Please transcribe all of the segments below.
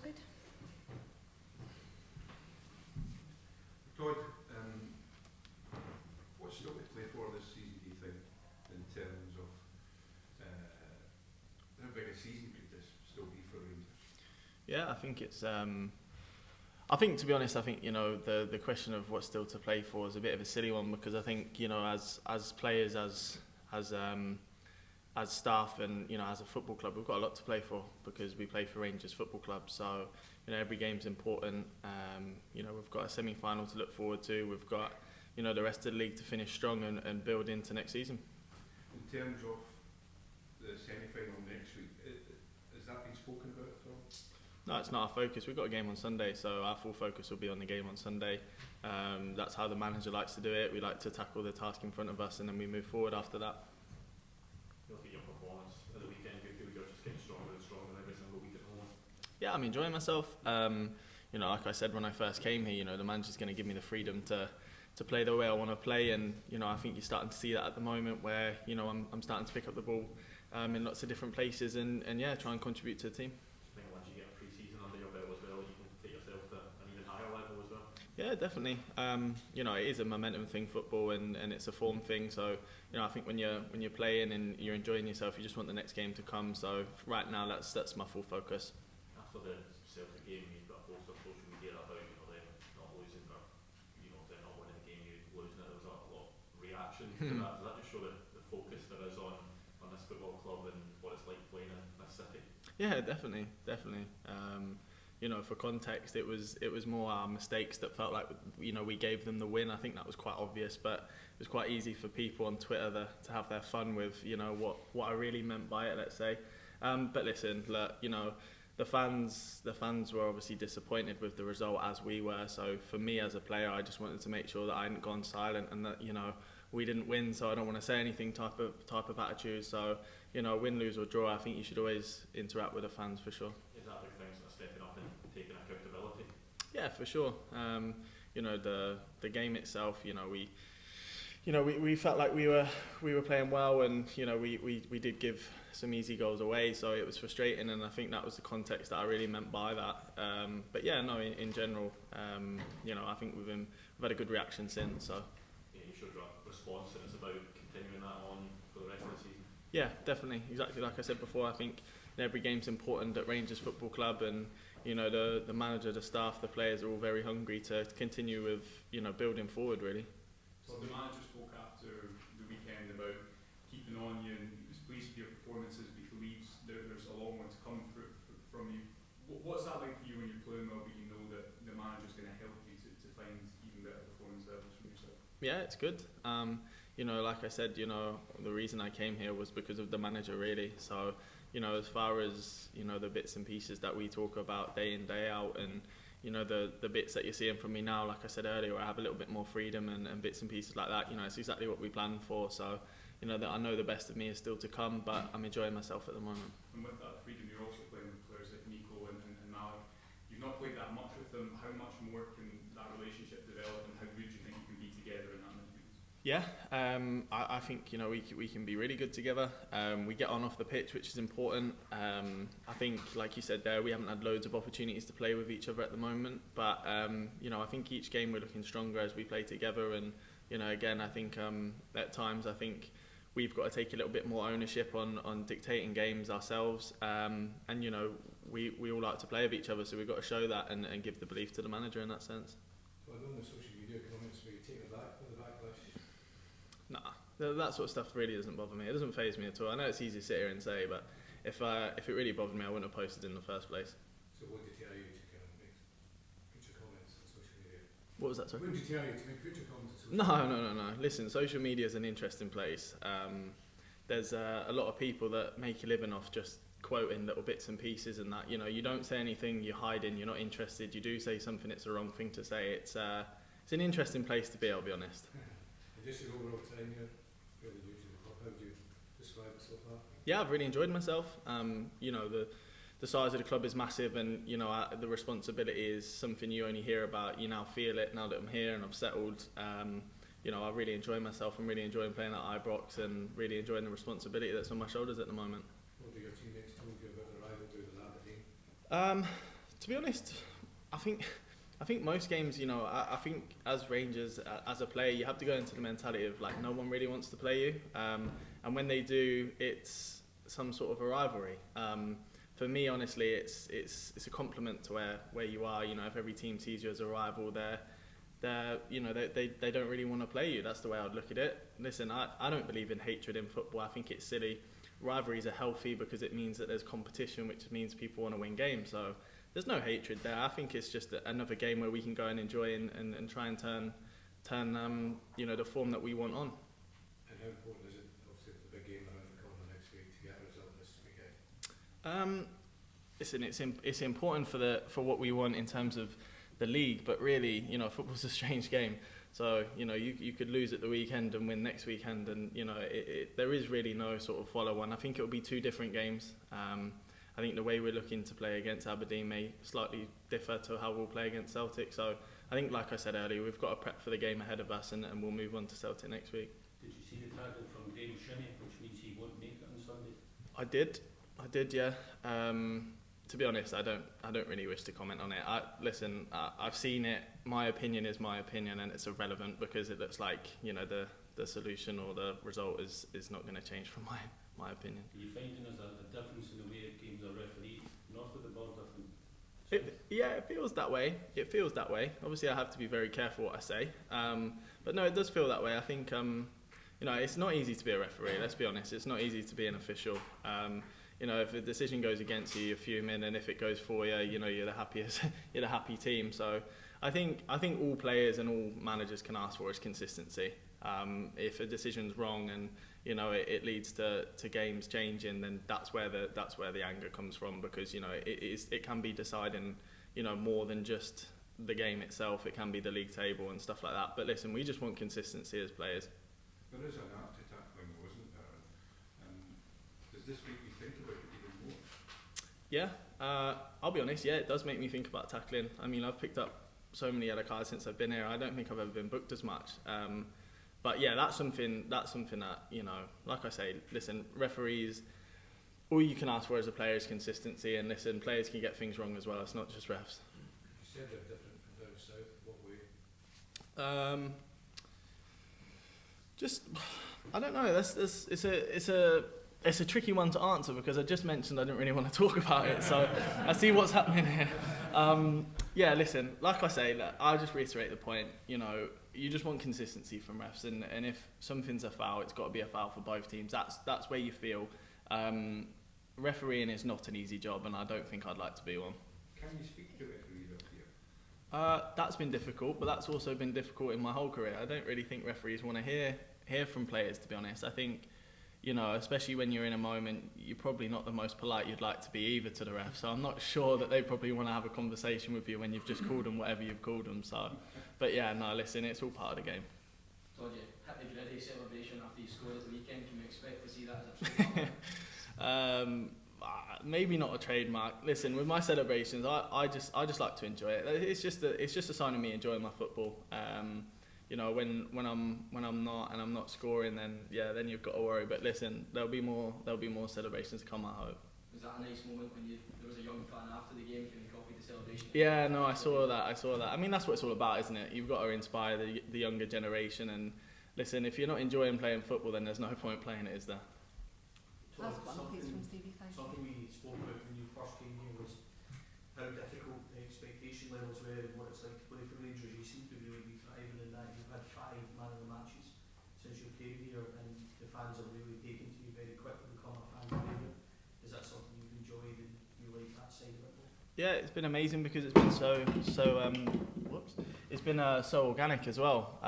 good. Todd, what's still to play for this season, do you think, in terms of how big a season could this still be for Rangers? Yeah, I think it's. I think, to be honest, I think, you know, the question of what's still to play for is a bit of a silly one, because I think, you know, as players, as staff, and, you know, as a football club, we've got a lot to play for, because we play for Rangers Football Club. So, you know, every game's important. You know, we've got a semi-final to look forward to. We've got, you know, the rest of the league to finish strong and build into next season. In terms of the semi-final next week, has that been spoken about at all? No, it's not our focus. We've got a game on Sunday, so our full focus will be on the game on Sunday. That's how the manager likes to do it. We like to tackle the task in front of us, and then we move forward after that. You look at your performance at the weekend, do you feel you're just getting stronger and stronger every single week at home? Yeah, I'm enjoying myself. You know, like I said when I first came here, you know, the manager's going to give me the freedom to play the way I want to play, and, you know, I think you're starting to see that at the moment, where, you know, I'm starting to pick up the ball in lots of different places, and yeah, try and contribute to the team. I think once you get a pre-season under your belt as well, you can take yourself to an even higher level as well. Yeah, definitely. You know, it is a momentum thing, football, and it's a form thing. So, you know, I think when you're playing and you're enjoying yourself, you just want the next game to come. So right now, that's my full focus. After the Celtic game, you've got a post on social media about, you know, them not losing, or, you know, them not winning the game, you losing it. There was a lot of reaction to that. Does that just show the focus there is on this football club and what it's like playing in this city? Yeah, definitely. You know, for context, it was more our mistakes that felt like, you know, we gave them the win. I think that was quite obvious, but it was quite easy for people on Twitter to have their fun with, you know, what I really meant by it, let's say. But listen, look, you know, the fans were obviously disappointed with the result, as we were. So for me as a player, I just wanted to make sure that I hadn't gone silent, and that, you know, we didn't win, so I don't want to say anything type of attitude. So, you know, win, lose or draw, I think you should always interact with the fans for sure. Is that big things, stepping up and taking accountability? Yeah, for sure. You know, the game itself, you know, we felt like we were playing well, and, you know, we did give some easy goals away, so it was frustrating, and I think that was the context that I really meant by that. But yeah, no, in general, you know, I think we've had a good reaction since. So yeah, you showed a response, and it's about continuing that on for the rest of the season. Yeah, definitely. Exactly like I said before, I think every game's important at Rangers Football Club, and, you know, the manager, the staff, the players are all very hungry to continue with, you know, building forward, really. So the manager spoke after the weekend about keeping on you, and he was pleased with your performances, but he believes there's a long one to come from you. What's that like for you when you're playing well, but you know that the manager's going to help you to find even better performance levels from yourself? Yeah, it's good. You know, like I said, you know, the reason I came here was because of the manager, really. So, you know, as far as, you know, the bits and pieces that we talk about day in, day out, and, you know, the bits that you're seeing from me now, like I said earlier, where I have a little bit more freedom and bits and pieces like that, you know, it's exactly what we planned for. So, you know, that I know the best of me is still to come, but I'm enjoying myself at the moment. And with that freedom, you're also playing with players like Nico and Malik. You've not played that much with them. How much more can that relationship develop, and how good do you think you can be together in that midfield? Yeah, I think, you know, we can be really good together. We get on off the pitch, which is important. I think, like you said there, we haven't had loads of opportunities to play with each other at the moment, but you know, I think each game we're looking stronger as we play together. And, you know, again, I think at times I think we've got to take a little bit more ownership on dictating games ourselves. And, you know, we all like to play with each other, so we've got to show that and give the belief to the manager in that sense. Well, on the social media comments where you take it back with the backlash. Nah, that sort of stuff really doesn't bother me. It doesn't faze me at all. I know it's easy to sit here and say, but if it really bothered me, I wouldn't have posted in the first place. So what did tell you to kind of make future comments on social media? What was that, sorry? When did you tell you to make future comments on social media? No. Listen, social media is an interesting place. There's a lot of people that make a living off just quoting little bits and pieces, and that, you know, you don't say anything, you're hiding, you're not interested. You do say something, it's the wrong thing to say. It's an interesting place to be, I'll be honest. Just your overall time here, really new to the club, how would you describe it so far? Yeah, I've really enjoyed myself. You know, the size of the club is massive, and, you know, the responsibility is something you only hear about. You now feel it now that I'm here and I've settled. You know, I really enjoy myself. I'm really enjoying playing at Ibrox and really enjoying the responsibility that's on my shoulders at the moment. What do your teammates told you about the rivalry with Aberdeen? To be honest, I think most games, you know, I think as Rangers, as a player, you have to go into the mentality of like no one really wants to play you, and when they do, it's some sort of a rivalry. For me, honestly, it's a compliment to where you are. You know, if every team sees you as a rival, they don't really want to play you. That's the way I'd look at it. Listen, I don't believe in hatred in football. I think it's silly. Rivalries are healthy because it means that there's competition, which means people want to win games. So there's no hatred there. I think it's just another game where we can go and enjoy and try and turn the form that we want on. And how important is it, obviously, the big game around the corner next week to get a result this weekend? Listen, it's important for what we want in terms of the league, but really, you know, football's a strange game. So, you know, you could lose at the weekend and win next weekend, and you know, there is really no sort of follow-on. I think it will be two different games. I think the way we're looking to play against Aberdeen may slightly differ to how we'll play against Celtic. So I think, like I said earlier, we've got to prep for the game ahead of us, and we'll move on to Celtic next week. Did you see the tackle from Graham Shinney, which means he won't make it on Sunday? I did, yeah. To be honest, I don't really wish to comment on it. I've seen it. My opinion is my opinion, and it's irrelevant because it looks like, you know, the solution or the result is not going to change from my opinion. Are you finding there's a difference in the way games are refereed north of the border? It feels that way. Obviously, I have to be very careful what I say. But no, it does feel that way. I think, you know, it's not easy to be a referee. Let's be honest. It's not easy to be an official. You know, if a decision goes against you, you're fuming, and if it goes for you, you know, you're the happy team. So I think all players and all managers can ask for is consistency. If a decision's wrong and, you know, it leads to games changing, then that's where the anger comes from, because, you know, it can be deciding, you know, more than just the game itself. It can be the league table and stuff like that. But listen, we just want consistency as players. There is an art to tackling, wasn't there? And does this make you think about it even more? Yeah, I'll be honest. Yeah, it does make me think about tackling. I mean, I've picked up so many yellow cards since I've been here. I don't think I've ever been booked as much. But yeah, that's something that, you know, like I say, listen, referees, all you can ask for as a player is consistency, and listen, players can get things wrong as well. It's not just refs. You said they're different from down south. What way? Just, I don't know. It's a tricky one to answer because I just mentioned I didn't really want to talk about it. So I see what's happening here. Yeah, listen, like I say, I'll just reiterate the point. You know, you just want consistency from refs, and if something's a foul, it's got to be a foul for both teams. That's where you feel. Refereeing is not an easy job, and I don't think I'd like to be one. Can you speak to referees up here? That's been difficult, but that's also been difficult in my whole career. I don't really think referees want to hear from players, to be honest. I think, you know, especially when you're in a moment, you're probably not the most polite you'd like to be either to the ref. So I'm not sure that they probably want to have a conversation with you when you've just called them whatever you've called them. So, but yeah, no, listen, it's all part of the game. Told you, happy gritty celebration after you scored at the weekend. Can we expect to see that as a trademark? Maybe not a trademark. Listen, with my celebrations, I just like to enjoy it. It's just a sign of me enjoying my football. You know, when I'm not scoring, then you've got to worry. But listen, there'll be more celebrations to come, I hope. Was that a nice moment when there was a young fan after the game? Can you copy the celebration? Yeah, no, I saw that. I mean, that's what it's all about, isn't it? You've got to inspire the younger generation. And listen, if you're not enjoying playing football, then there's no point playing it, is there? Last one, please, from Stevie. Thank you. Something we spoke about when you first came here was how difficult the expectation levels were and what it's like to play for Rangers. You seem to really be thriving in that. You've had 5 man of the matches since you came here, and the fans have really taken to you very quickly, become a fan favourite. Is that something you've enjoyed and you like that side of it? Yeah, it's been amazing because it's been so organic as well.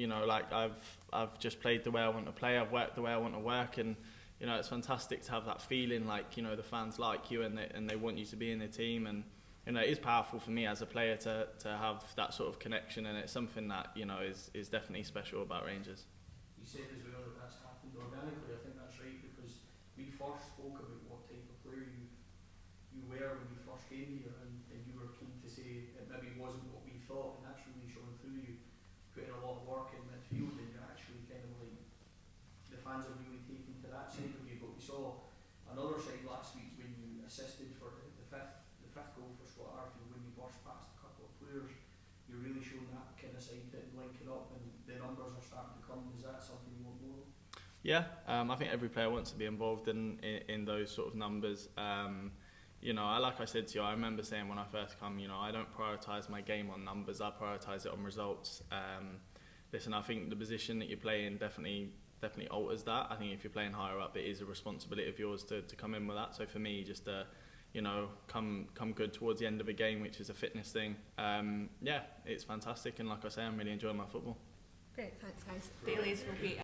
You know, like I've just played the way I want to play. I've worked the way I want to work, and you know, it's fantastic to have that feeling like, you know, the fans like you and they want you to be in the team. And you know, it is powerful for me as a player to have that sort of connection, and it's something that, you know, is definitely special about Rangers. You said as well that that's happened organically. I think that's right, because we first spoke about what type of player you were when you first came here, and you were keen to say it maybe wasn't what we thought, and that's really shown through. You put in a lot of work in midfield, and you're actually kind of like, the fans have really taken to that side of you. But we saw another side last week when you assisted for the fifth goal for Scotland first past a couple of players, you're really showing that kind of side that linking up and the numbers are starting to come. Is that something you want more of? Yeah, I think every player wants to be involved in those sort of numbers. You know, like I said to you, I remember saying when I first come, you know, I don't prioritise my game on numbers, I prioritise it on results. Listen, I think the position that you play in definitely alters that. I think if you're playing higher up, it is a responsibility of yours to come in with that. So for me, just you know, come good towards the end of a game, which is a fitness thing. Yeah, it's fantastic, and like I say, I'm really enjoying my football. Great, thanks guys. Dailies will be